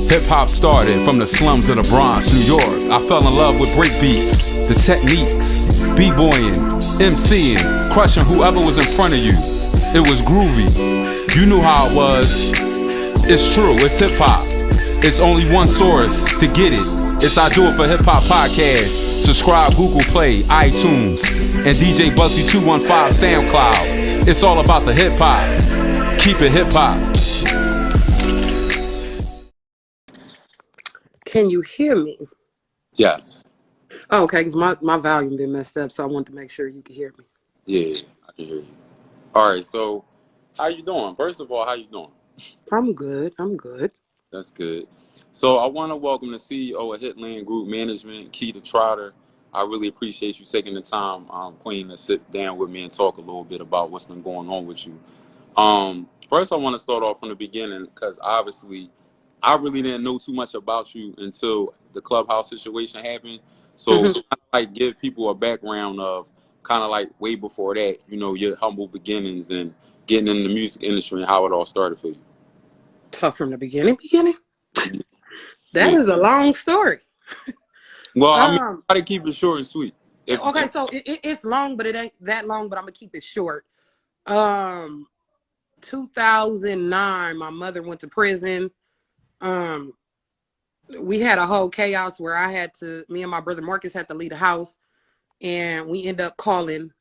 Hip-hop started from the slums of the Bronx, New York. I fell in love with break beats, the techniques, b-boying, MCing, crushing whoever was in front of you. It was groovy. You knew how it was. It's true, it's hip-hop. It's only one source to get it. It's I Do It For Hip Hop Podcast. Subscribe Google Play, iTunes, and DJ Bugsy 215 SoundCloud. It's all about the hip hop. Keep it hip hop. Can you hear me? Yes. Oh, okay, because my volume been messed up, so I wanted to make sure you could hear me. Yeah, I can hear you. All right, so how you doing? First of all, how you doing? I'm good. That's good. So I want to welcome the CEO of Hitland Group Management, Trotter. I really appreciate you taking the time, Queen, to sit down with me and talk a little bit about what's been going on with you. First, I want to start off from the beginning because obviously I really didn't know too much about you until the Clubhouse situation happened. So like give people a background of kind of like way before that, you know, your humble beginnings and getting in the music industry and how it all started for you. So from the beginning? That is a long story. Well, I mean, try to keep it short and sweet. Okay, so it's long, but it ain't that long, but I'm going to keep it short. 2009, my mother went to prison. We had a whole chaos where me and my brother Marcus had to leave the house, and we ended up calling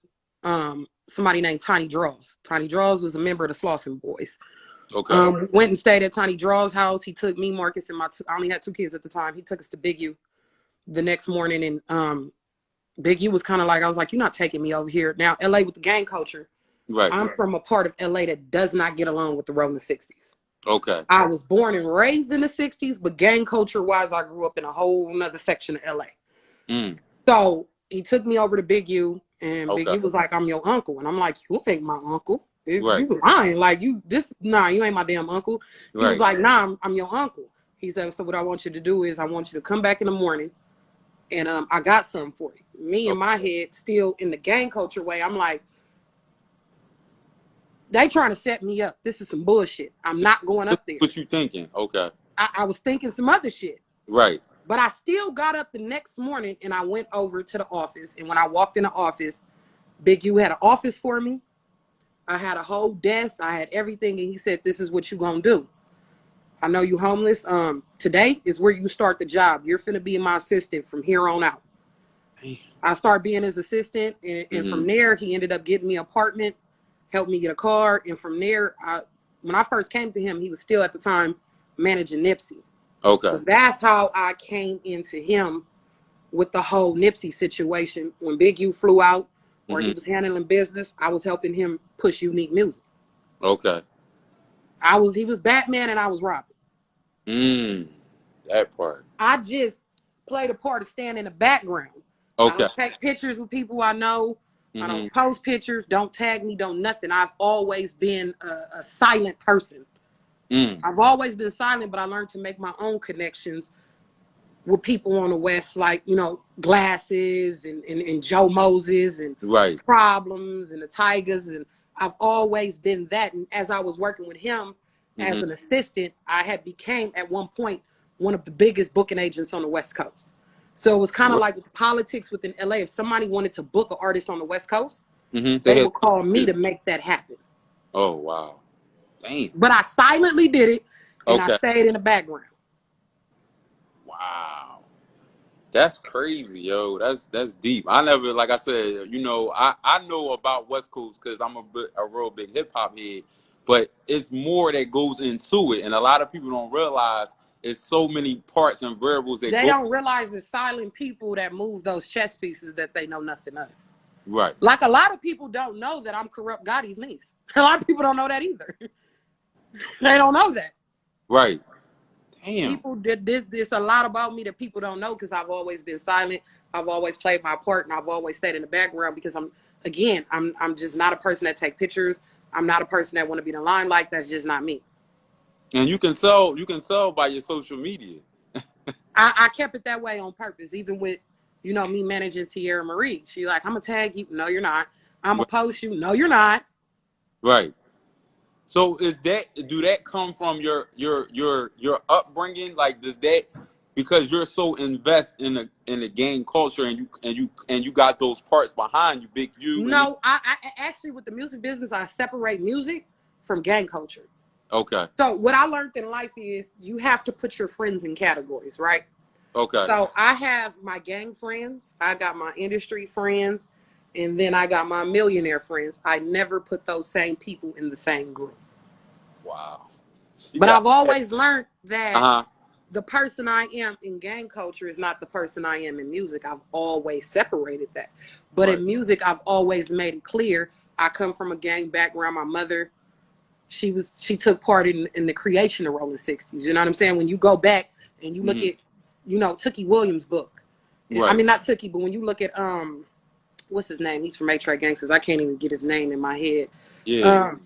somebody named Tiny Draws. Tiny Draws was a member of the Slauson Boys. Okay. Went and stayed at Tiny Draw's house. He took me, Marcus, and I only had 2 kids at the time. He took us to Big U the next morning, and Big U was kind of like, I was like, you're not taking me over here. Now, LA with the gang culture. Right. I'm from a part of LA that does not get along with the rolling 60s. Okay. I was born and raised in the 60s, but gang culture wise, I grew up in a whole nother section of LA. So he took me over to Big U, and Big U was like, I'm your uncle. And I'm like, you ain't my uncle. Right. You lying. Like, you ain't my damn uncle. He was like, nah, I'm your uncle. He said, so what I want you to do is I want you to come back in the morning, and I got something for you. Me in my head, still in the gang culture way, I'm like, they trying to set me up. This is some bullshit. I'm not going up there. What you thinking? Okay. I was thinking some other shit. Right. But I still got up the next morning, and I went over to the office. And when I walked in the office, Big U had an office for me. I had a whole desk. I had everything. And he said, this is what you gonna do. I know you homeless. Today is where you start the job. You're finna be my assistant from here on out. I started being his assistant. And from there, he ended up getting me an apartment, helped me get a car. And from there, when I first came to him, he was still at the time managing Nipsey. Okay. So that's how I came into him with the whole Nipsey situation. When Big U flew out, or he was handling business, I was helping him push unique music. Okay. He was Batman and I was Robin. That part. I just played a part of staying in the background. Okay. I don't take pictures with people I know. I don't post pictures. Don't tag me. Don't nothing. I've always been a silent person. I've always been silent, but I learned to make my own connections with people on the West, like, you know, Glasses and Joe Moses and Problems and the Tigers. And I've always been that. And as I was working with him as an assistant, I had became at one point one of the biggest booking agents on the West Coast. So it was kind of like with the politics within LA. If somebody wanted to book an artist on the West Coast, they would call me to make that happen. Oh, wow. Damn. But I silently did it, and I stayed in the background. Wow. That's crazy, yo. That's deep. I never, like I said, you know, I know about West Coast because I'm a real big hip-hop head, but it's more that goes into it, and a lot of people don't realize it's so many parts and variables that they don't realize it's silent people that move those chess pieces that they know nothing of. Right. Like a lot of people don't know that I'm Corrupt Gotti's niece. A lot of people don't know that either. They don't know that. Right. Damn. People did this a lot about me that people don't know because I've always been silent. I've always played my part and I've always stayed in the background because I'm just not a person that take pictures. I'm not a person that want to be in the limelight. That's just not me. And you can sell by your social media. I kept it that way on purpose, even with, you know, me managing Tierra Marie. She like, I'm gonna tag you. No, you're not. I'm gonna post you. No, you're not. Right. So do that come from your upbringing? Like, does that, because you're so invested in the gang culture and you got those parts behind you, Big U? No, I actually, with the music business, I separate music from gang culture. Okay. So what I learned in life is you have to put your friends in categories, right? Okay. So I have my gang friends, I got my industry friends, and then I got my millionaire friends. I never put those same people in the same group. Wow. But I've always learned that Uh-huh. the person I am in gang culture is not the person I am in music. I've always separated that. But in music, I've always made it clear I come from a gang background. My mother, she took part in the creation of Rolling 60s. You know what I'm saying? When you go back and you look at, you know, Tookie Williams' book. I mean, not Tookie, but when you look at what's his name? He's from A-Track Gangsters. I can't even get his name in my head. Yeah.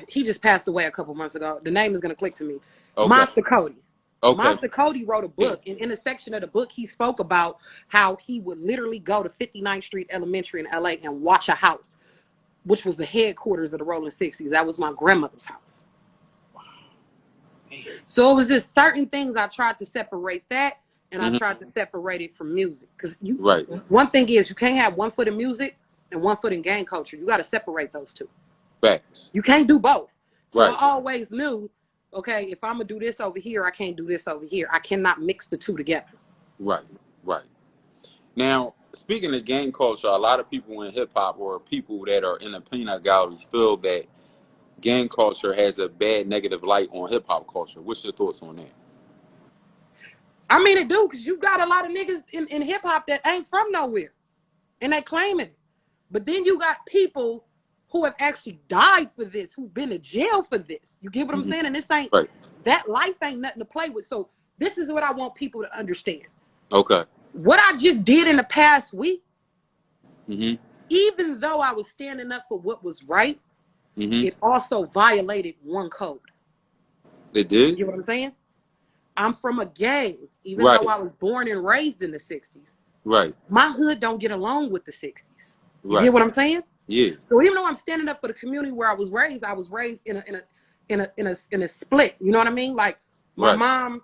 He just passed away a couple months ago. The name is gonna click to me. Okay. Monster Cody. Okay. Monster Cody wrote a book, and in a section of the book, he spoke about how he would literally go to 59th Street Elementary in LA and watch a house, which was the headquarters of the Rolling 60s. That was my grandmother's house. Wow. So it was just certain things I tried to separate that, and I tried to separate it from music. Because one thing is, you can't have one foot in music and one foot in gang culture. You got to separate those two. Facts. You can't do both. So I always knew, okay, if I'm going to do this over here, I can't do this over here. I cannot mix the two together. Right. Now, speaking of gang culture, a lot of people in hip-hop or people that are in the peanut gallery feel that gang culture has a bad negative light on hip-hop culture. What's your thoughts on that? I mean, it do, because you got a lot of niggas in hip-hop that ain't from nowhere, and they claiming it. But then you got people who have actually died for this, who've been to jail for this. You get what I'm saying? And this ain't, that life ain't nothing to play with. So this is what I want people to understand. Okay. What I just did in the past week, even though I was standing up for what was right, it also violated one code. It did? You get what I'm saying? I'm from a gang, even though I was born and raised in the 60s. Right. My hood don't get along with the 60s. You get what I'm saying? Yeah. So even though I'm standing up for the community where I was raised in a split. You know what I mean? Like my mom,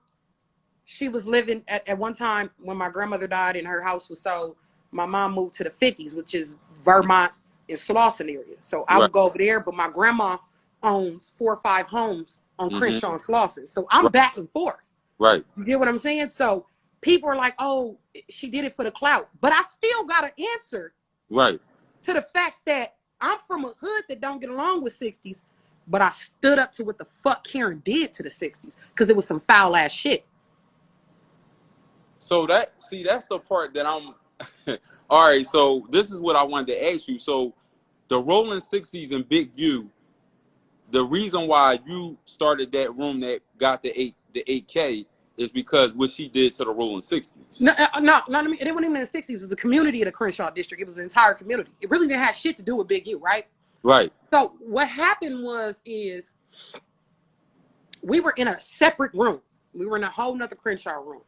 she was living at one time when my grandmother died and her house was sold. My mom moved to the 50s, which is Vermont and Slauson area. So I would go over there, but my grandma owns 4 or 5 homes on Crenshaw and Slauson. So I'm back and forth. Right. You get what I'm saying? So people are like, oh, she did it for the clout. But I still got to answer. Right. To the fact that I'm from a hood that don't get along with 60s, but I stood up to what the fuck Karen did to the 60s because it was some foul ass shit. So that's the part that I'm all right, so this is what I wanted to ask you. So the Rolling 60s and Big U, the reason why you started that room that got the 8K is because what she did to the Rolling 60s. No, I mean, it wasn't even in the 60s. It was the community of the Crenshaw district. It was the entire community. It really didn't have shit to do with Big U, right? Right. So what happened is we were in a separate room. We were in a whole nother Crenshaw room.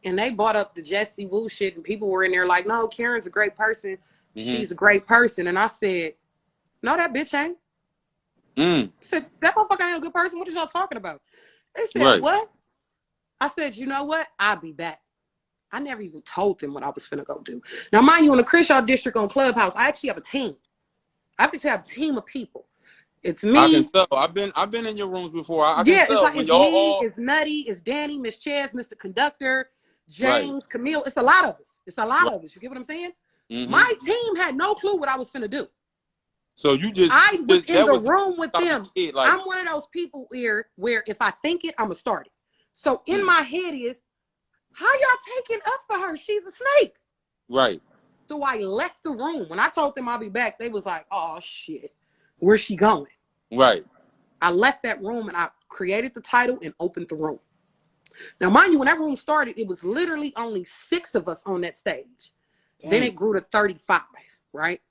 And they brought up the Jesse Wu shit, and people were in there like, no, Karen's a great person. She's a great person. And I said, no, that bitch ain't. I said, that motherfucker ain't a good person. What is y'all talking about? They said, what? I said, you know what? I'll be back. I never even told them what I was finna go do. Now, mind you, in the Crenshaw district on Clubhouse, I actually have a team. I actually have a team of people. It's me. I can tell. I've been in your rooms before. I can tell. It's me, it's Nutty, it's Danny, Miss Chaz, Mr. Conductor, James, Camille. It's a lot of us. It's a lot of us. You get what I'm saying? My team had no clue what I was finna do. So you just I was in the room with them. Like, I'm one of those people where if I think it, I'm gonna start it. So in my head is, how y'all taking up for her? She's a snake. Right. So I left the room. When I told them I'll be back, they was like, oh shit, where's she going? Right. I left that room and I created the title and opened the room. Now, mind you, when that room started, it was literally only 6 of us on that stage. Dang. Then it grew to 35, right?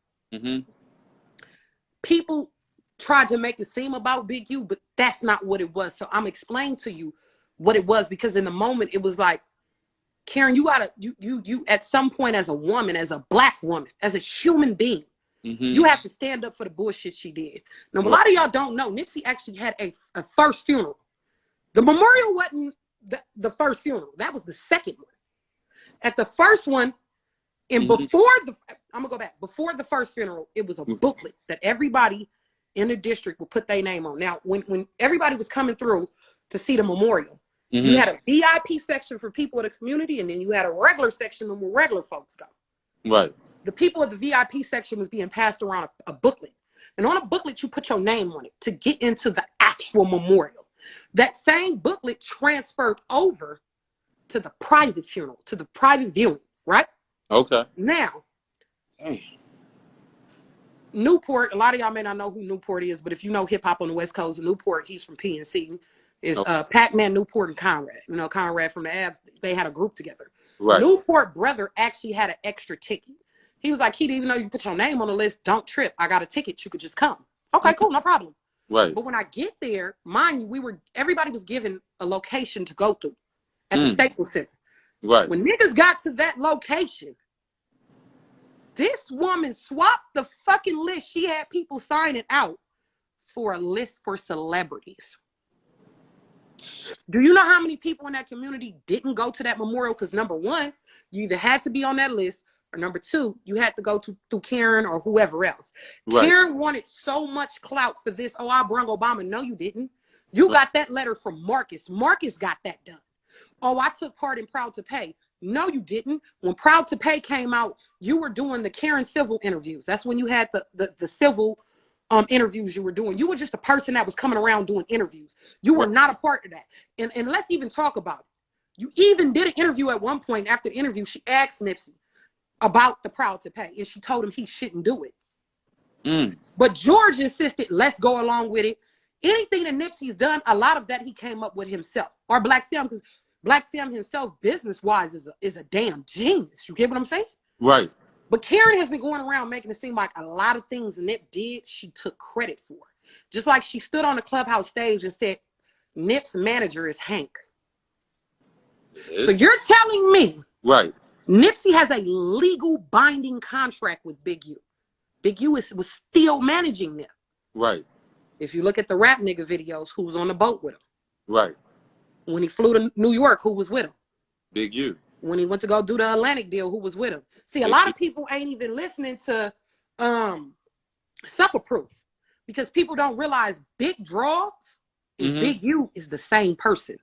People tried to make it seem about Big U, but that's not what it was. So I'm explaining to you what it was, because in the moment it was like, Karen, you gotta, you at some point as a woman, as a black woman, as a human being, You have to stand up for the bullshit she did. Now, a lot of y'all don't know, Nipsey actually had a first funeral. The memorial wasn't the first funeral. That was the second one. At the first one, and before I'm gonna go back. Before the first funeral, it was a booklet that everybody in the district would put their name on. Now, when everybody was coming through to see the memorial, you had a VIP section for people of the community, and then you had a regular section where regular folks go. Right. The people of the VIP section was being passed around a booklet. And on a booklet, you put your name on it to get into the actual memorial. That same booklet transferred over to the private funeral, to the private viewing, right? Okay. Now, damn. Newport, a lot of y'all may not know who Newport is, but if you know hip hop on the West Coast, Newport, he's from PNC, is Pac-Man, Newport, and Conrad. You know, Conrad from the Avs, they had a group together. Right. Newport brother actually had an extra ticket. He was like, he didn't even know you put your name on the list. Don't trip. I got a ticket. You could just come. Okay, cool. No problem. Right. But when I get there, mind you, everybody was given a location to go through at the Staples Center. Right. When niggas got to that location, this woman swapped the fucking list. She had people signing out for a list for celebrities. Do you know how many people in that community didn't go to that memorial? Because number one, you either had to be on that list, or number two, you had to go through Karen or whoever else. Right. Karen wanted so much clout for this. Oh, I brung Obama. No, you didn't. You got that letter from Marcus. Marcus got that done. Oh, I took part in Proud to Pay. No, you didn't. When Proud to Pay came out, you were doing the karencivil interviews. That's when you had the civil interviews you were doing. You were just a person that was coming around doing interviews. You were not a part of that. And let's even talk about it. You even did an interview at one point. After the interview, she asked Nipsey about the Proud to Pay, and she told him he shouldn't do it. But George insisted, let's go along with it. Anything that Nipsey's done, a lot of that he came up with himself, or Black Sam, because Black Sam himself, business-wise, is a damn genius. You get what I'm saying? Right. But Karen has been going around making it seem like a lot of things Nip did, she took credit for. Just like she stood on the Clubhouse stage and said, Nip's manager is Hank. So you're telling me, right, Nipsey has a legal binding contract with Big U. Big U was still managing Nip. Right. If you look at the rap nigga videos, who was on the boat with him? Right. When he flew to New York, who was with him? Big U. When he went to go do the Atlantic deal, who was with him? See, a lot of people ain't even listening to Supper Proof, because people don't realize Big Draws and Big U is the same person.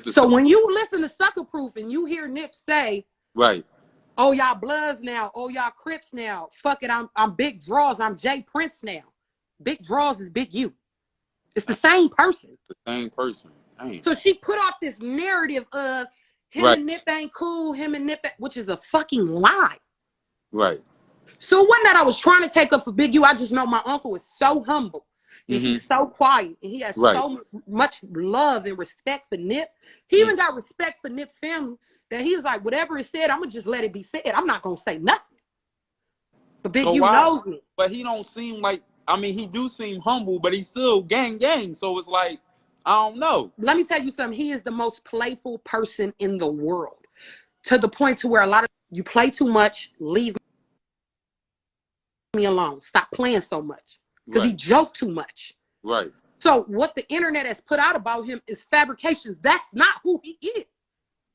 So when you listen to Sucker Proof and you hear Nip say, right, oh, y'all Bloods now, oh, y'all Crips now, fuck it, I'm Big Draws, I'm Jay Prince now. Big Draws is Big U. It's the same person. The same person. Dang. So she put off this narrative of him and Nip ain't cool, him and Nip, which is a fucking lie. Right. So one that I was trying to take up for Big U, I just know my uncle is so humble. And he's so quiet, and he has so much love and respect for Nip. He even got respect for Nip's family, that he was like, whatever is said, I'm gonna just let it be said. I'm not gonna say nothing. But Big U knows me. But he don't seem like, I mean, he do seem humble, but he's still gang. So it's like, I don't know. Let me tell you something. He is the most playful person in the world, to the point to where a lot of you play too much, leave me alone. Stop playing so much. Because he joked too much. Right. So what the internet has put out about him is fabrications. That's not who he is.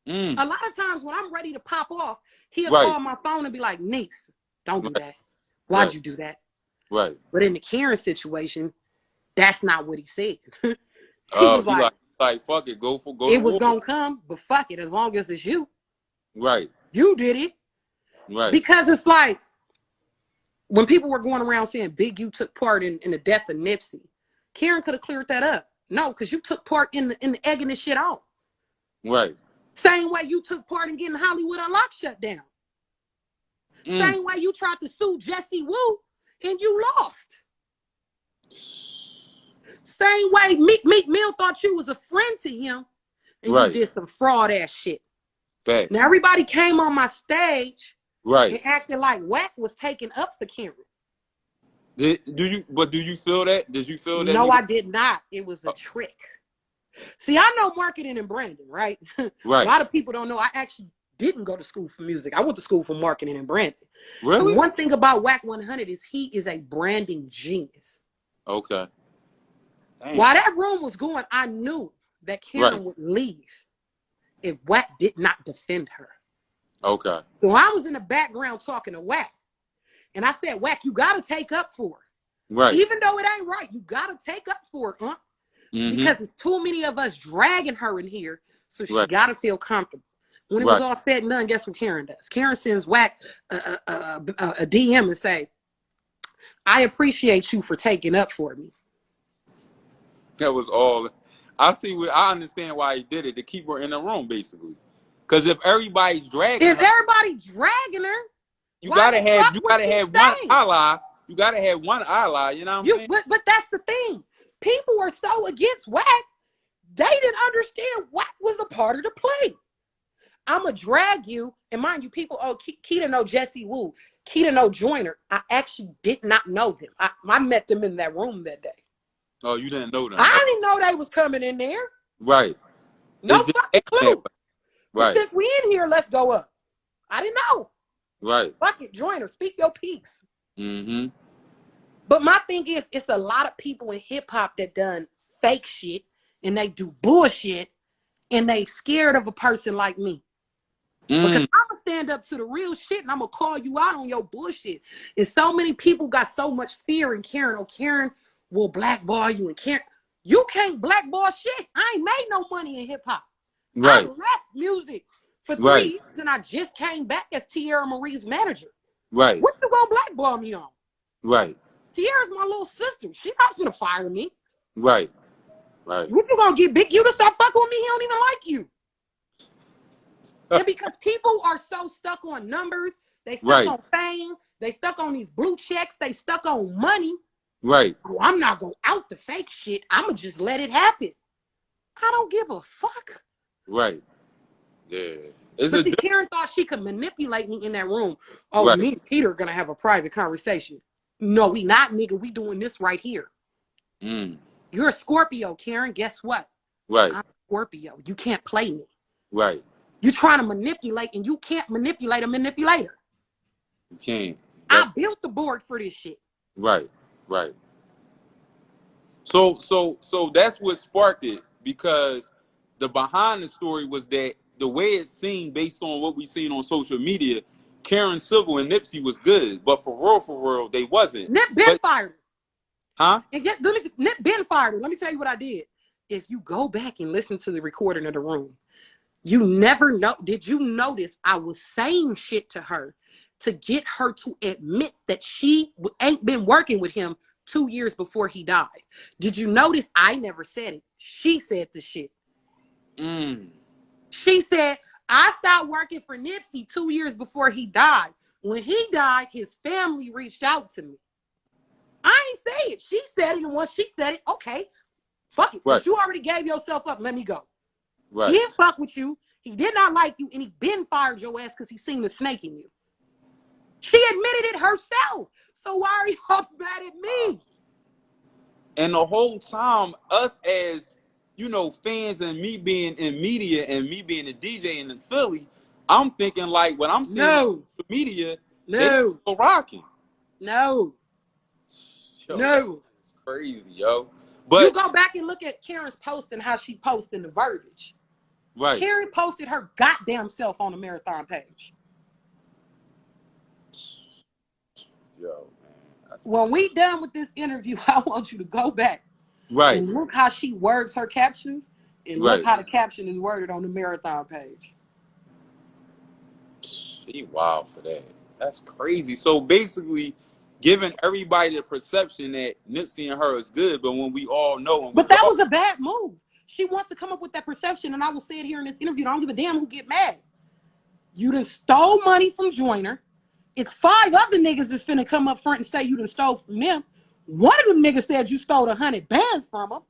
A lot of times when I'm ready to pop off, he'll call my phone and be like, niece, don't do that. Why'd you do that? Right. But in the Karen situation, that's not what he said. He was like, fuck it, go. It was going to come, but fuck it, as long as it's you. Right. You did it. Right. Because it's like, when people were going around saying Big U took part in the death of Nipsey, Karen could have cleared that up. No, because you took part in the egging this shit out. Right. Same way you took part in getting Hollywood Unlocked shut down. Same way you tried to sue Jesse Wu and you lost. Same way Meek Mill thought you was a friend to him and you did some fraud ass shit. Back. Now everybody came on my stage. Right. And acting like Wack was taken up for Karen. Do you feel that? Did you feel that? No, I did not. It was a trick. See, I know marketing and branding, right? Right. A lot of people don't know. I actually didn't go to school for music. I went to school for marketing and branding. Really? And one thing about Whack 100 is he is a branding genius. Okay. Damn. While that room was going, I knew that Karen would leave if Whack did not defend her. Okay. So I was in the background talking to Whack. And I said, Whack, you got to take up for her. Right. Even though it ain't right, you got to take up for her, because it's too many of us dragging her in here. So she got to feel comfortable. When it was all said and done, guess what Karen does? Karen sends Whack a DM and say, I appreciate you for taking up for me. That was all. I understand why he did it, to keep her in the room, basically. Because if everybody's dragging her, you gotta have one ally. You gotta have one ally. You know what I'm saying? But that's the thing. People are so against Whack. They didn't understand Whack was a part of the play. I'ma drag you, and mind you, people. Oh, Keita know Jesse Wu. Keita know Joyner. I actually did not know them. I met them in that room that day. Oh, you didn't know them? I didn't know they was coming in there. Right. No fucking clue. Right. But since we in here, let's go up. I didn't know. Right. Fuck it, Joyner, speak your piece. Mm-hmm. But my thing is, it's a lot of people in hip hop that done fake shit and they do bullshit and they scared of a person like me. Because I'm gonna stand up to the real shit and I'm gonna call you out on your bullshit. And so many people got so much fear in Karen. Oh, Karen will blackball you, and Karen, you can't blackball shit. I ain't made no money in hip hop. Right. I left music for 3 years and I just came back as Tierra Marie's manager. Right. What you gonna blackball me on? Right. Tierra's my little sister. She not gonna fire me. Right. Right. What you gonna get Big U to stop fucking with me? He don't even like you. And because people are so stuck on numbers, they stuck on fame, they stuck on these blue checks, they stuck on money. Right. Oh, I'm not gonna out the fake shit. I'ma just let it happen. I don't give a fuck. Right. Yeah. But see, Karen thought she could manipulate me in that room. Oh, me and Keita are gonna have a private conversation. No, we not, nigga. We doing this right here. You're a Scorpio, Karen. Guess what? Right. I'm a Scorpio. You can't play me. Right. You're trying to manipulate, and you can't manipulate a manipulator. You can't. I built the board for this shit. Right. Right. So that's what sparked it, because the behind the story was that the way it seemed, based on what we seen on social media, karencivil and Nipsey was good, but for real, they wasn't. Nip been fired. Huh? And Nip been fired. Let me tell you what I did. If you go back and listen to the recording of the room, you never know. Did you notice I was saying shit to her to get her to admit that she ain't been working with him 2 years before he died? Did you notice I never said it? She said the shit. She said, I stopped working for Nipsey 2 years before he died. When he died, his family reached out to me. I ain't say it. She said it, and once she said it, okay, fuck it. Since you already gave yourself up, let me go. Right. He didn't fuck with you. He did not like you, and he been fired your ass because he seen the snake in you. She admitted it herself. So why are y'all mad at me? And the whole time, us as, you know, fans, and me being in media and me being a DJ in Philly, I'm thinking like when I'm seeing on social media, they still rocking. No. It's crazy, yo. But you go back and look at Karen's post and how she posted the verbiage. Right. Karen posted her goddamn self on the Marathon page. Yo, man. When we done with this interview, I want you to go back. Right. And look how she words her captions, and look how the caption is worded on the Marathon page. She wild for that. That's crazy. So basically, giving everybody the perception that Nipsey and her is good, but when we all know. But that was a bad move. She wants to come up with that perception, and I will say it here in this interview. I don't give a damn who get mad. You done stole money from Joyner. It's 5 other niggas that's finna come up front and say you done stole from them. One of them niggas said you stole 100 bands from them.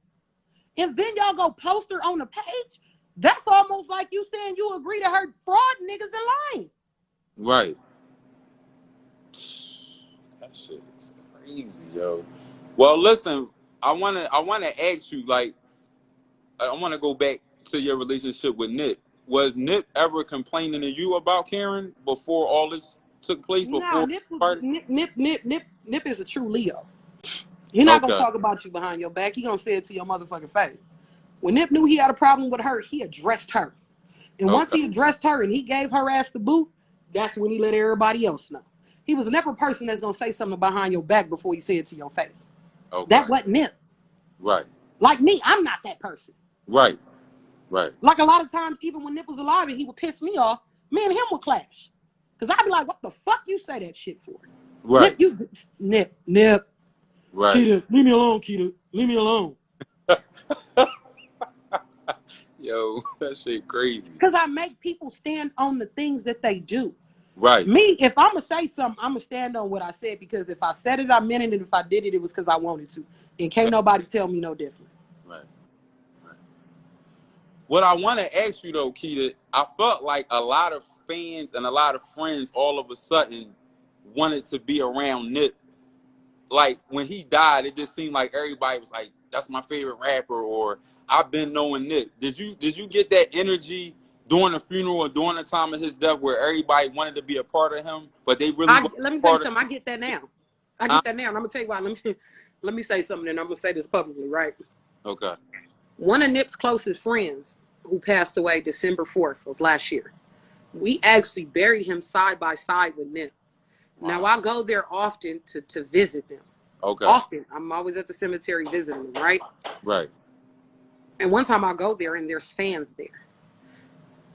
And then y'all go post her on the page. That's almost like you saying you agree to her fraud niggas in line. Right. That shit is crazy, yo. Well, listen, I wanna ask you, like, I wanna go back to your relationship with Nick. was Nip ever complaining to you about Karen before all this took place? Nah, Before Nip is a true Leo. He's not gonna talk about you behind your back. He gonna say it to your motherfucking face. When Nip knew he had a problem with her, he addressed her. And once he addressed her and he gave her ass the boot, that's when he let everybody else know. He was never a person that's gonna say something behind your back before he said it to your face. That wasn't Nip. Right. Like me, I'm not that person. Right. Right. Like a lot of times, even when Nip was alive and he would piss me off, me and him would clash. Because I'd be like, what the fuck you say that shit for? Right. Nip. Right. Keita, leave me alone, Keita. Leave me alone. Yo, that shit crazy. Because I make people stand on the things that they do. Right. Me, if I'm going to say something, I'm going to stand on what I said. Because if I said it, I meant it. And if I did it, it was because I wanted to. And can't nobody tell me no different. Right. Right. What I want to ask you, though, Keita, I felt like a lot of fans and a lot of friends all of a sudden wanted to be around Nip. Like, when he died, it just seemed like everybody was like, that's my favorite rapper, or I've been knowing Nip. Did you get that energy during the funeral or during the time of his death where everybody wanted to be a part of him, but they really let me tell you something. I get that now. I get that now. And I'm going to tell you why. Let me say something, and I'm going to say this publicly, right? Okay. One of Nip's closest friends who passed away December 4th of last year, we actually buried him side by side with Nip. Wow. Now, I go there often to visit them. Okay. Often. I'm always at the cemetery visiting them, right? Right. And one time I go there and there's fans there.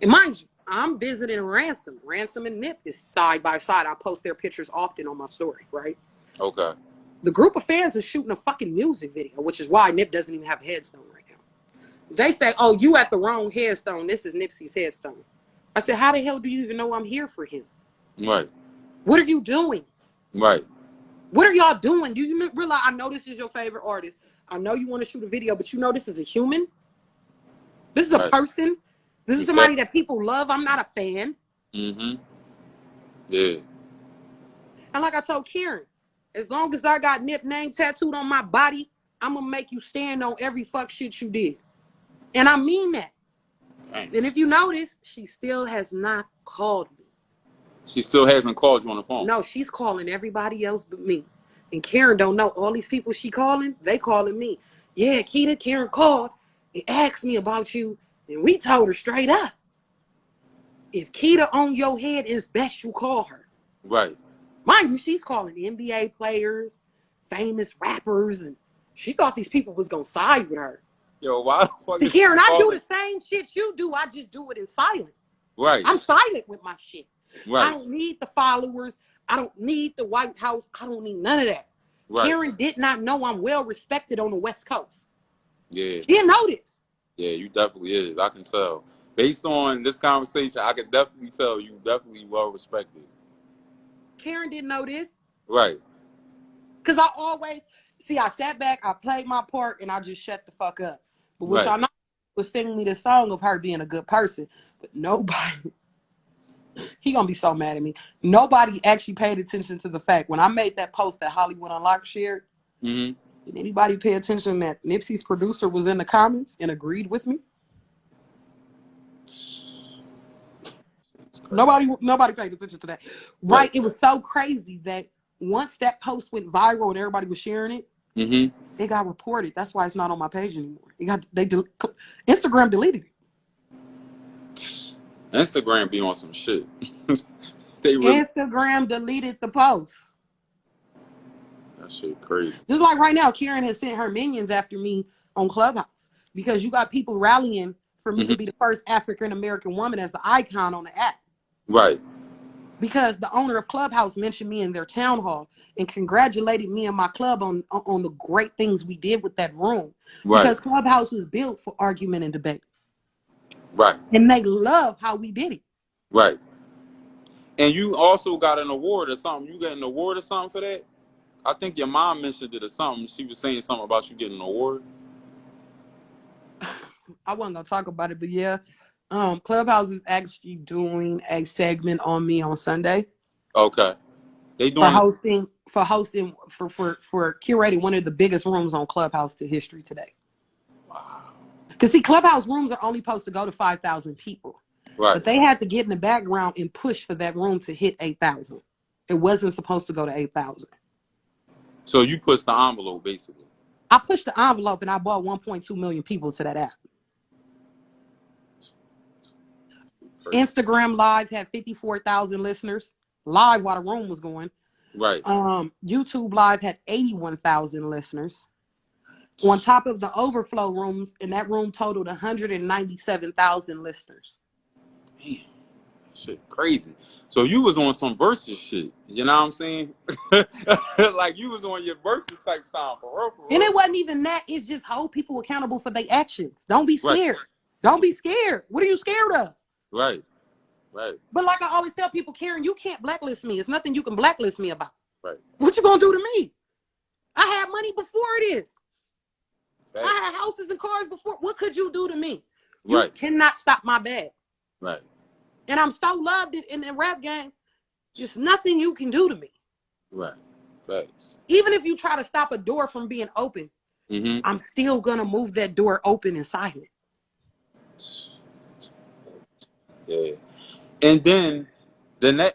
And mind you, I'm visiting Ransom. Ransom and Nip is side by side. I post their pictures often on my story, right? Okay. The group of fans is shooting a fucking music video, which is why Nip doesn't even have a headstone right now. They say, oh, you at the wrong headstone. This is Nipsey's headstone. I said, how the hell do you even know I'm here for him? Right. What are you doing? Right. What are y'all doing? Do you realize I know this is your favorite artist? I know you want to shoot a video, but you know this is a human? This is a person? This is somebody that people love. I'm not a fan. Mm-hmm. Yeah. And like I told Karen, as long as I got Nip name tattooed on my body, I'm going to make you stand on every fuck shit you did. And I mean that. Dang. And if you notice, she still has not called me. She still hasn't called you on the phone? No, she's calling everybody else but me. And Karen don't know. All these people she calling, they calling me. Yeah, Keita, Karen called and asked me about you. And we told her straight up, if Keita on your head, it's best you call her. Right. Mind you, she's calling NBA players, famous rappers, and she thought these people was going to side with her. Yo, why the fuck is Karen, I do the same shit you do. I just do it in silence. Right. I'm silent with my shit. Right. I don't need the followers. I don't need the White House. I don't need none of that. Right. Karen did not know I'm well respected on the West Coast. Yeah. She didn't know this. Yeah, you definitely is. I can tell. Based on this conversation, I can definitely tell you definitely well respected. Karen didn't know this. Right. Because I always, I sat back, I played my part, and I just shut the fuck up. But what y'all know was singing me the song of her being a good person. But nobody, he gonna be so mad at me. Nobody actually paid attention to the fact when I made that post that Hollywood Unlocked shared. Mm-hmm. Did anybody pay attention that Nipsey's producer was in the comments and agreed with me? Nobody paid attention to that. Right. It was so crazy that once that post went viral and everybody was sharing it, it got reported. That's why it's not on my page anymore. Instagram deleted it. Instagram be on some shit. Instagram deleted the post. That shit crazy. Just like right now, Karen has sent her minions after me on Clubhouse because you got people rallying for me to be the first African American woman as the icon on the app. Right. Because the owner of Clubhouse mentioned me in their town hall and congratulated me and my club on the great things we did with that room. Right. Because Clubhouse was built for argument and debate. Right. And they love how we did it. Right. And you also got an award or something. You got an award or something for that? I think your mom mentioned it or something. She was saying something about you getting an award. I wasn't going to talk about it, but yeah. Clubhouse is actually doing a segment on me on Sunday. Okay. They doing for curating one of the biggest rooms on Clubhouse to history today. Wow. Because see, Clubhouse rooms are only supposed to go to 5,000 people. Right. But they had to get in the background and push for that room to hit 8,000. It wasn't supposed to go to 8,000. So you pushed the envelope, basically. I pushed the envelope and I brought 1.2 million people to that app. Instagram Live had 54,000 listeners live while the room was going. Right. YouTube Live had 81,000 listeners. On top of the overflow rooms, and that room totaled 197,000 listeners. Man, shit crazy. So you was on some versus shit. You know what I'm saying? Like you was on your versus type sound for real. And it wasn't even that. It's just hold people accountable for their actions. Don't be scared. Right. Don't be scared. What are you scared of? Right. Right. But like I always tell people, Karen, you can't blacklist me. It's nothing you can blacklist me about. Right. What you gonna do to me? I had money before this. Right. I had houses and cars before. What could you do to me? You cannot stop my bag. Right. And I'm so loved in the rap game. Just nothing you can do to me. Right. Thanks. Even if you try to stop a door from being open, I'm still gonna move that door open and silent. Yeah. And then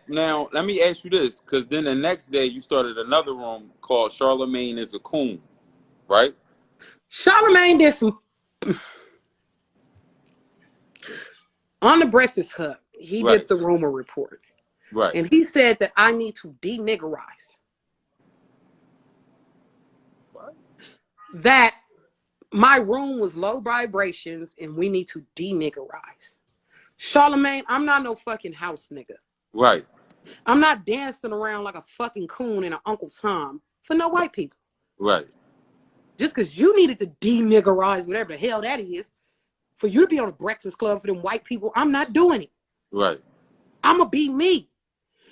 now let me ask you this, because then the next day you started another room called Charlamagne is a Coon, right? Charlamagne did some on the Breakfast Hub. He did the rumor report. Right. And he said that I need to de-niggerize. What? That my room was low vibrations and we need to de-niggerize. Charlamagne, I'm not no fucking house nigga. Right. I'm not dancing around like a fucking coon and an Uncle Tom for no white people. Right. Just because you needed to de-niggerize whatever the hell that is, for you to be on a Breakfast Club for them white people, I'm not doing it. Right. I'm going to be me.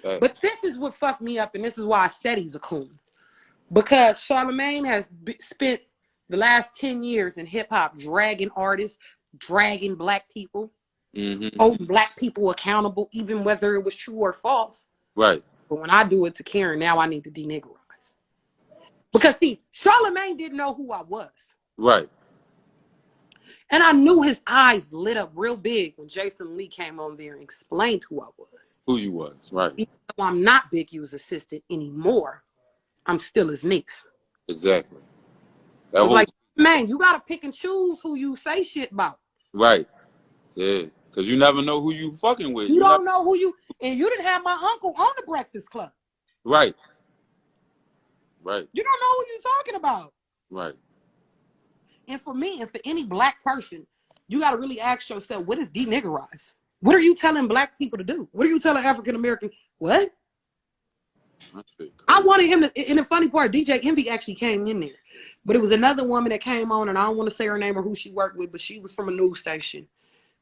Right. But this is what fucked me up, and this is why I said he's a coon. Because Charlamagne has spent the last 10 years in hip-hop dragging artists, dragging black people, holding black people accountable, even whether it was true or false. Right. But when I do it to Karen, now I need to de-niggerize. Because, see, Charlamagne didn't know who I was. Right. And I knew his eyes lit up real big when Jason Lee came on there and explained who I was. Who you was, right. Even though I'm not Big U's assistant anymore, I'm still his niece. Exactly. That was like, man, you got to pick and choose who you say shit about. Right. Yeah. Because you never know who you fucking with. You don't know who you... And you didn't have my uncle on the Breakfast Club. Right. Right. You don't know who you're talking about. Right. And for me, and for any black person, you got to really ask yourself, what is de-niggerize? What are you telling black people to do? What are you telling African Americans? What? I wanted him to, and the funny part, DJ Envy actually came in there. But it was another woman that came on, and I don't want to say her name or who she worked with, but she was from a news station.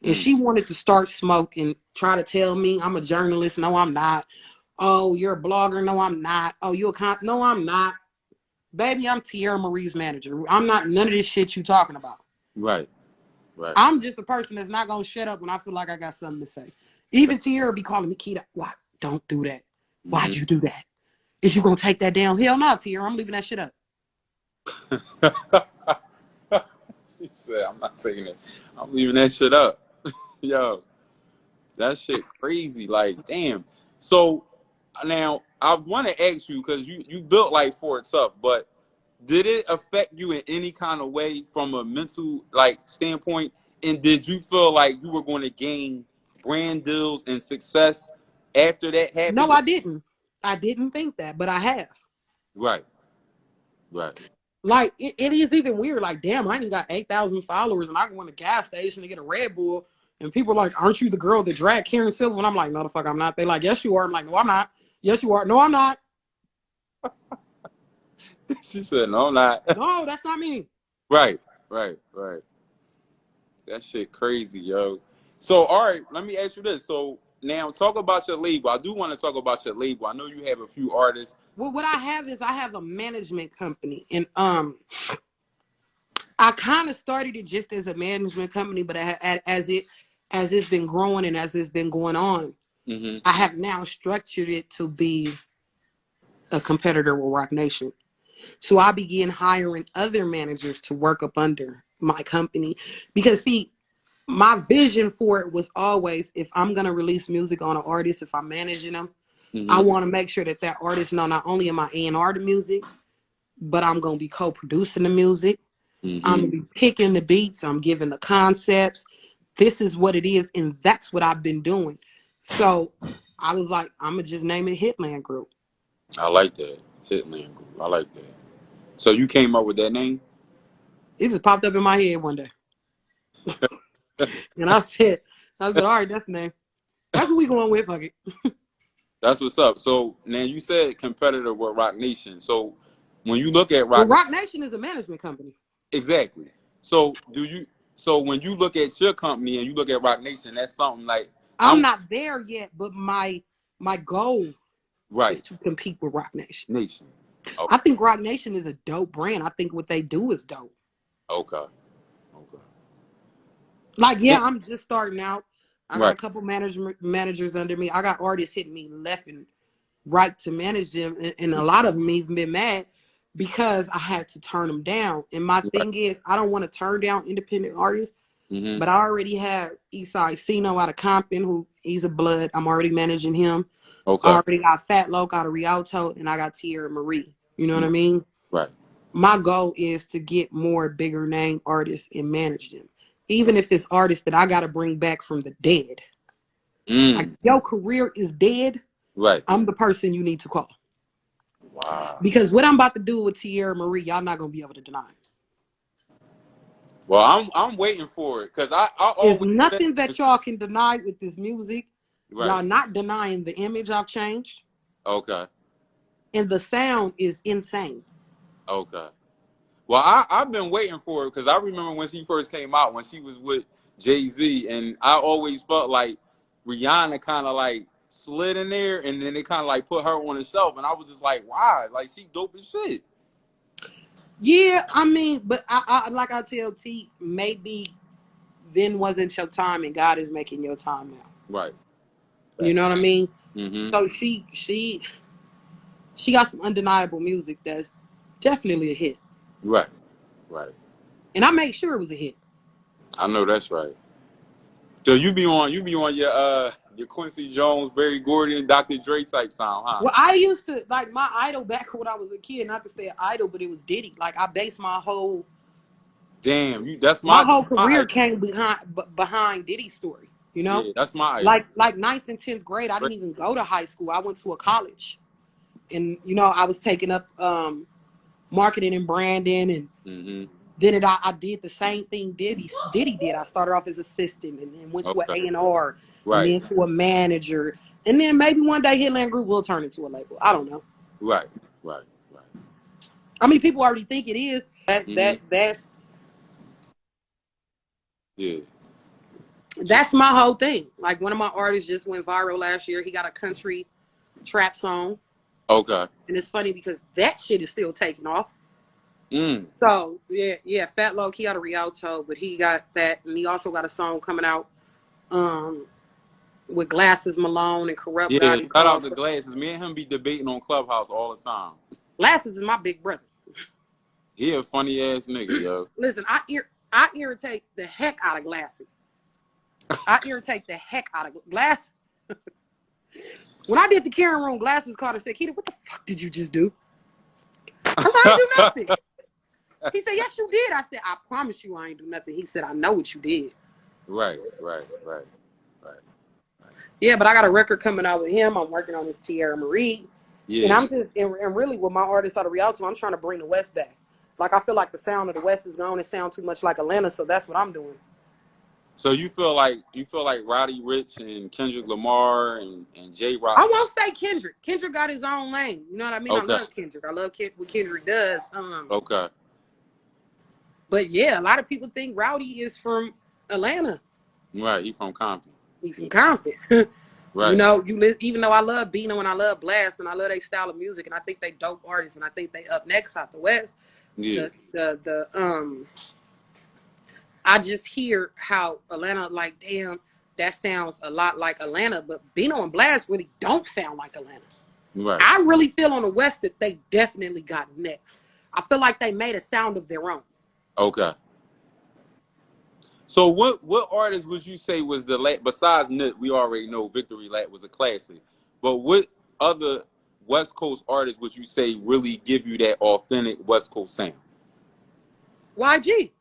And she wanted to start smoking, try to tell me I'm a journalist. No, I'm not. Oh, you're a blogger. No, I'm not. Oh, you're a no, I'm not. Baby, I'm Tierra Marie's manager. I'm not none of this shit you talking about. Right. Right. I'm just a person that's not going to shut up when I feel like I got something to say. Even Tierra be calling me, Keita, why? Don't do that. Why'd you do that? Is you going to take that down? Hell no, Tierra. I'm leaving that shit up. She said, I'm not taking it. I'm leaving that shit up. Yo, that shit crazy. Like, damn. So now I want to ask you, because you built like Fort Tough, but did it affect you in any kind of way from a mental standpoint? And did you feel like you were going to gain brand deals and success after that happened? No, I didn't. I didn't think that, but I have. Right. Right. Like, it is even weird. Like, damn, I ain't got 8,000 followers and I can go to a gas station to get a Red Bull. And people are like, aren't you the girl that dragged karencivil? And I'm like, no, the fuck, I'm not. They like, yes, you are. I'm like, no, I'm not. Yes, you are. No, I'm not. She said, no, I'm not. No, that's not me. Right. Right. Right. That shit crazy, yo. So, all right, let me ask you this. So, now talk about your label. I do want to talk about your label. I know you have a few artists. Well, what I have is I have a management company. And I kind of started it just as a management company, but as it's been growing and as it's been going on, I have now structured it to be a competitor with Rock Nation. So I began hiring other managers to work up under my company. Because, see, my vision for it was always, if I'm gonna release music on an artist, if I'm managing them, I want to make sure that that artist know not only am I A&R the music, but I'm gonna be co-producing the music. I'm gonna be picking the beats. I'm giving the concepts. This is what it is, and that's what I've been doing. So I was like, I'm gonna just name it Hitland Group. I like that. Hitland Group. I like that. So you came up with that name? It just popped up in my head one day. And I said, all right, that's the name. That's what we going with, fuck it. That's what's up. So now you said competitor with Rock Nation. So when you look at Rock Nation is a management company. Exactly. So when you look at your company and you look at Rock Nation, that's something like I'm not there yet, but my goal is to compete with Rock Nation. Okay. I think Rock Nation is a dope brand. I think what they do is dope. Okay. Like, yeah, I'm just starting out. I got a couple managers under me. I got artists hitting me left and right to manage them, and a lot of them even been mad because I had to turn them down. And my thing is, I don't want to turn down independent artists, but I already have Eastside Cino out of Compton, who he's a blood. I'm already managing him. Okay. I already got Fat Loc out of Rialto, and I got Tierra Marie. You know what I mean? Right. My goal is to get more bigger name artists and manage them. Even if it's artists that I got to bring back from the dead. Like, your career is dead. Right. I'm the person you need to call. Wow. Because what I'm about to do with Tierra Marie, y'all not going to be able to deny. Well, I'm waiting for it because I There's nothing that y'all can deny with this music. Right. Y'all not denying the image I've changed. Okay. And the sound is insane. Okay. Well, I've been waiting for it because I remember when she first came out, when she was with Jay-Z, and I always felt like Rihanna kind of like slid in there, and then they kind of like put her on the shelf, and I was just like, why? Like, she dope as shit. Yeah, I mean, but I like I tell T, maybe then wasn't your time, and God is making your time now. Right. You know what I mean? Mm-hmm. So she got some undeniable music that's definitely a hit. Right. Right. And I made sure it was a hit. I know that's right. So you be on your Quincy Jones, Berry Gordy, Dr. Dre type sound, huh? Well, I used to, like, my idol back when I was a kid, not to say an idol, but it was Diddy. Like, I based my whole whole career came behind Diddy's story. You know? Yeah, that's my idol. Like 9th and 10th grade, I didn't even go to high school. I went to a college. And, you know, I was taking up marketing and branding, and then I did the same thing Diddy did. I started off as assistant and then went to an A&R, and then to a manager. And then maybe one day Hitland Group will turn into a label. I don't know. Right. I mean, people already think it is. That's That's my whole thing. Like, one of my artists just went viral last year. He got a country trap song. Okay. And it's funny because that shit is still taking off. So yeah, Fat Loc, he out of Rialto, but he got that, and he also got a song coming out with Glasses Malone and Corrupt. Yeah, shout out to Glasses. Me and him be debating on Clubhouse all the time. Glasses is my big brother. He a funny ass nigga, yo. Listen, I irritate the heck out of Glasses. I irritate the heck out of Glasses. When I did the Karen room, Glasses called and said, "Keita, what the fuck did you just do?" I said, "I didn't do nothing." He said, "Yes, you did." I said, "I promise you I ain't do nothing." He said, "I know what you did." Right. Yeah, but I got a record coming out with him. I'm working on this Tierra Marie. Yeah. And I'm just, and really with my artists out of Rialto, I'm trying to bring the West back. Like, I feel like the sound of the West is going to sound too much like Atlanta, so that's what I'm doing. So you feel like Roddy Ricch and Kendrick Lamar and J Rock? I won't say Kendrick. Kendrick got his own lane. You know what I mean? Okay. I love Kendrick. I love what Kendrick does. Okay. But yeah, a lot of people think Rowdy is from Atlanta. Right. He from Compton. Right. You know, even though I love Bino and I love Blast and I love their style of music and I think they dope artists and I think they up next out the West. Yeah. I just hear how Atlanta, like, damn, that sounds a lot like Atlanta, but Bino and Blast really don't sound like Atlanta. Right. I really feel on the West that they definitely got next. I feel like they made a sound of their own. Okay. So what artist would you say was besides Nip? We already know Victory Lap was a classic, but what other West Coast artists would you say really give you that authentic West Coast sound? YG.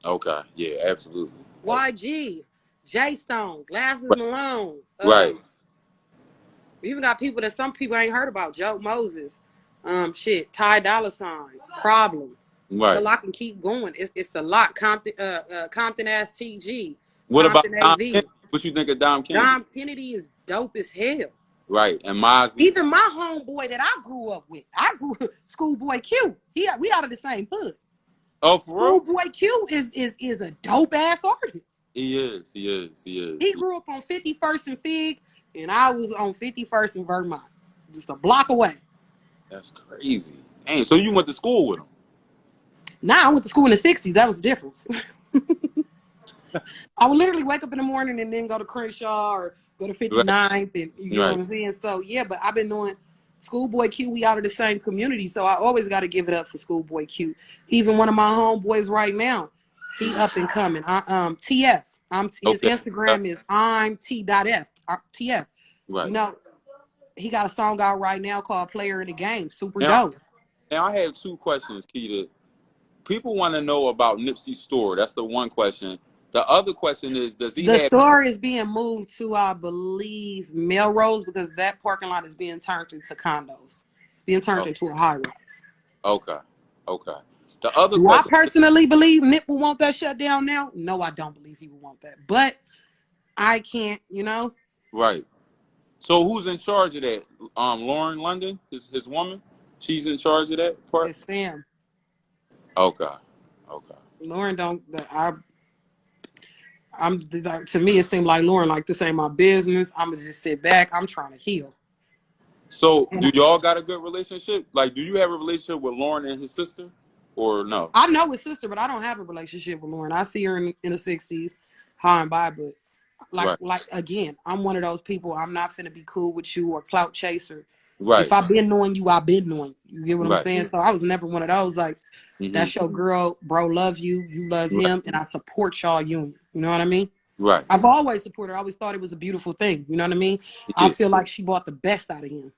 Okay, yeah, absolutely. YG, J Stone, Glasses Right. Malone. Right. We even got people that some people ain't heard about. Joe Moses, Ty Dolla $ign, Problem. Right. Well, I can keep going. It's a lot. Compton ass TG. What Compton about Dom AV. Kennedy? What you think of Dom Kennedy? Dom Kennedy is dope as hell. Right, and Mozzie. Even my homeboy that I grew up with, Schoolboy Q. We out of the same hood. Oh, for real? Schoolboy Q is a dope ass artist. He is. He grew up on 51st and Fig, and I was on 51st and Vermont, just a block away. That's crazy. Dang, so you went to school with him? Nah, I went to school in the 60s. That was the difference. I would literally wake up in the morning and then go to Crenshaw or go to 59th, and you know what I'm saying? So, yeah, but I've been doing Schoolboy Q. We out of the same community, so I always got to give it up for Schoolboy Q. Even one of my homeboys right now, he up and coming. TF. His Instagram is I'm T.F. TF. Right. You know, he got a song out right now called Player in the Game. Super dope. Now, I have two questions, Keita. People want to know about Nipsey's store. That's the one question. The other question is, does he have... The store is being moved to, I believe, Melrose, because that parking lot is being turned into condos. It's being turned into a high-rise. Okay. The other Do question... I personally believe Nip will want that shut down now? No, I don't believe he will want that. But I can't, Right. So who's in charge of that? Lauren London, his woman? She's in charge of that part? It's Sam. Okay. Lauren don't... to me, it seemed like Lauren, like, this ain't my business. I'm gonna just sit back. I'm trying to heal. So, do y'all got a good relationship? Like, do you have a relationship with Lauren and his sister, or no? I know his sister, but I don't have a relationship with Lauren. I see her in the 60s, high and by, but like again, I'm one of those people. I'm not finna be cool with you or clout chaser. Right. If I've been knowing you, I've been knowing you. You get what I'm saying? So I was never one of those like, that's your girl, bro, love you, you love him, and I support y'all union. You know what I mean? Right. I've always supported her. I always thought it was a beautiful thing. You know what I mean? I feel like she brought the best out of him.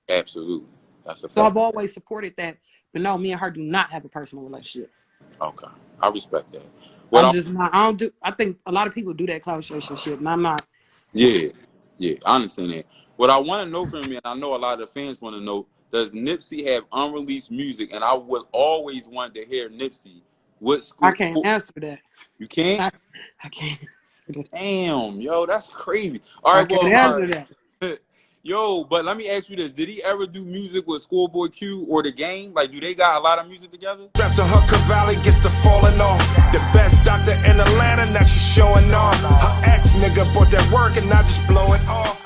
Absolutely. That's a fact. So I've always supported that. But no, me and her do not have a personal relationship. Okay. I respect that. I think a lot of people do that clout chasing shit, and I'm not. Yeah. I understand that. What I want to know from you, and I know a lot of the fans want to know, does Nipsey have unreleased music? And I would always want to hear Nipsey. I can't answer that. You can't? I can't answer that. Damn, yo, that's crazy. All right, I can't answer that. Yo, but let me ask you this. Did he ever do music with Schoolboy Q or The Game? Like, do they got a lot of music together? Strapped to Hooker Valley, gets the falling off. The best doctor in Atlanta, now she's showing off. Her ex nigga bought that work and now just blowing off.